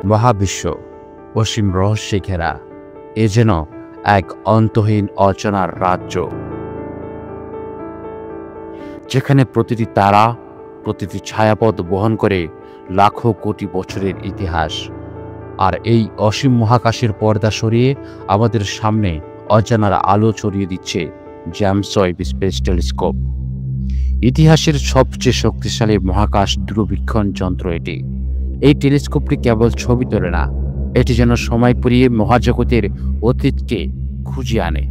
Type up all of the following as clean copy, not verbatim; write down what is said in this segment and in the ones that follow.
মহাবিশ্ব অসীম রহস্যে ঘেরা, এ যেন এক অন্তহীন অচেনার রাজ্য, যেখানে প্রতিটি তারা, প্রতিটি ছায়াপথ বহন করে লাখো কোটি বছরের ইতিহাস। আর এই অসীম মহাকাশের পর্দা সরিয়ে আমাদের সামনে অজানার আলো ছড়িয়ে দিচ্ছে জেমস ওয়েব স্পেস টেলিস্কোপ। ইতিহাসের সবচেয়ে শক্তিশালী মহাকাশ দূরবীক্ষণ যন্ত্র এটি। এই টেলিস্কোপটি কেবল ছবি তোলে না, এটি যেন সময় পেরিয়ে মহাজগতের অতীতকে খুঁজে আনে।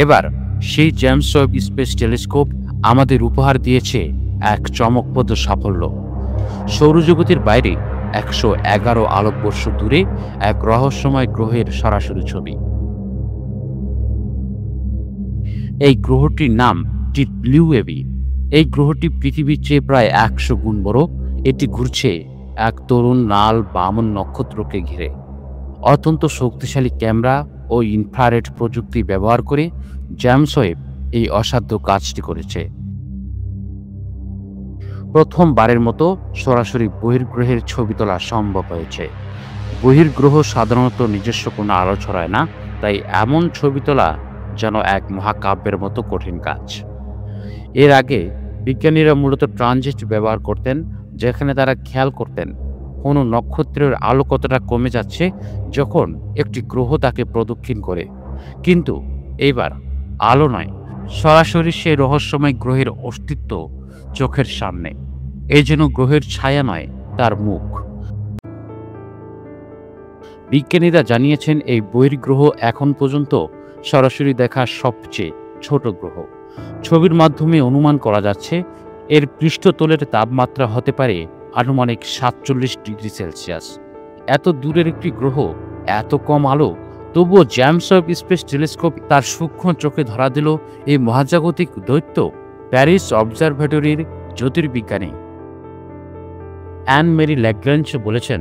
এবার সেই জেমস ওয়েব স্পেস টেলিস্কোপ আমাদের উপহার দিয়েছে এক চমকপ্রদ সাফল্য। সৌরজগতের বাইরে 111 আলোকবর্ষ দূরে এক রহস্যময় গ্রহের সরাসরি ছবি। এই গ্রহটির নাম ডিপ ব্লু হেভি। এই গ্রহটি পৃথিবীর চেয়ে প্রায় 100 গুণ বড়। এটি ঘুরছে এক তরুণ লাল বামন নক্ষত্রকে ঘিরে। অত্যন্ত শক্তিশালী ক্যামেরা ও ইনফ্রারেড প্রযুক্তি ব্যবহার করে জেমস ওয়েব এই অসাধ্য কাজটি করেছে। প্রথমবারের মতো সরাসরি বহির্গ্রহের ছবি তোলা সম্ভব হয়েছে। বহির্গ্রহ সাধারণত নিজস্ব কোনো আলো ছড়ায় না, তাই এমন ছবি তোলা যেন এক মহাকাব্যের মতো কঠিন কাজ। এর আগে বিজ্ঞানীরা মূলত ট্রানজিট ব্যবহার করতেন, যেখানে তারা খেয়াল করতেন কোনো নক্ষত্রের আলো কতটা কমে যাচ্ছে যখন একটি গ্রহ তাকে প্রদক্ষিণ করে। কিন্তু এইবার আলো নয়, সরাসরি সেই রহস্যময় গ্রহের অস্তিত্ব চোখের সামনে। এই যেন গ্রহের ছায়া নয়, তার মুখ। বিজ্ঞানীরা জানিয়েছেন এই বহির্গ্রহ এখন পর্যন্ত সরাসরি দেখা সবচেয়ে ছোট গ্রহ। ছবির মাধ্যমে অনুমান করা যাচ্ছে এর পৃষ্ঠতলের তাপমাত্রা হতে পারে আনুমানিক 47 ডিগ্রি সেলসিয়াস। এত দূরের একটি গ্রহ, এত কম আলো, তবুও জেমস ওয়েব স্পেস টেলিস্কোপ তার সূক্ষ্ম চোখে ধরা দিল এই মহাজাগতিক দৈত্য। প্যারিস অবজারভেটরির জ্যোতির্বিজ্ঞানী অ্যান মেরি ল্যাগ্রাঞ্জ বলেছেন,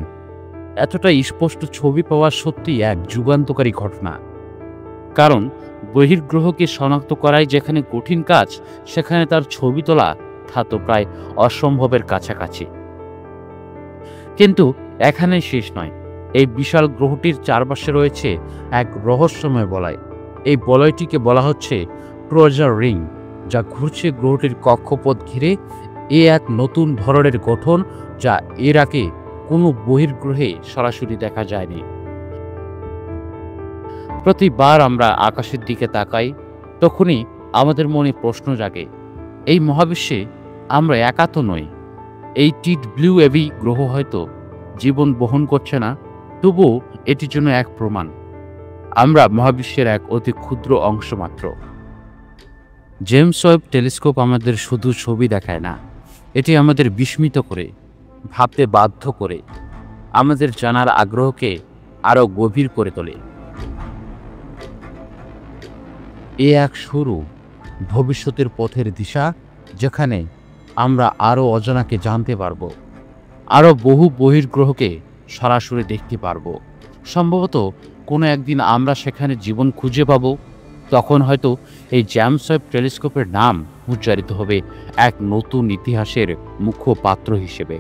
এতটা স্পষ্ট ছবি পাওয়া সত্যি এক যুগান্তকারী ঘটনা। কারণ বহির্গ্রহকে শনাক্ত করাই যেখানে কঠিন কাজ, সেখানে তার ছবি তোলা তা তো প্রায় অসম্ভবের কাছাকাছি। কিন্তু এখানেই শেষ নয়। এই বিশাল গ্রহটির চারপাশে রয়েছে এক রহস্যময় বলয়। এই বলয়টিকে বলা হচ্ছে ক্রোজার রিং, যা ঘুরছে গ্রহটির কক্ষপথ ঘিরে। এ এক নতুন ধরনের গঠন, যা এর আগে কোনো বহির্গ্রহে সরাসরি দেখা যায়নি। প্রতিবার আমরা আকাশের দিকে তাকাই, তখনই আমাদের মনে প্রশ্ন জাগে, এই মহাবিশ্বে আমরা একা তো নই। এই ডিপ ব্লু হেভি গ্রহ হয়তো জীবন বহন করছে না, তবুও এটির জন্য এক প্রমাণ আমরা মহাবিশ্বের এক অতি ক্ষুদ্র অংশ মাত্র। জেমস ওয়েব টেলিস্কোপ আমাদের শুধু ছবি দেখায় না, এটি আমাদের বিস্মিত করে, ভাবতে বাধ্য করে, আমাদের জানার আগ্রহকে আরও গভীর করে তোলে। এ এক শুরু, ভবিষ্যতের পথের দিশা, যেখানে আমরা আরও অজানাকে জানতে পারব, আরও বহু বহির্গ্রহকে সরাসরি দেখতে পারব। সম্ভবত কোনো একদিন আমরা সেখানে জীবন খুঁজে পাব। তখন হয়তো এই জেমস ওয়েব টেলিস্কোপের নাম উচ্চারিত হবে এক নতুন ইতিহাসের মুখ্য পাত্র হিসেবে।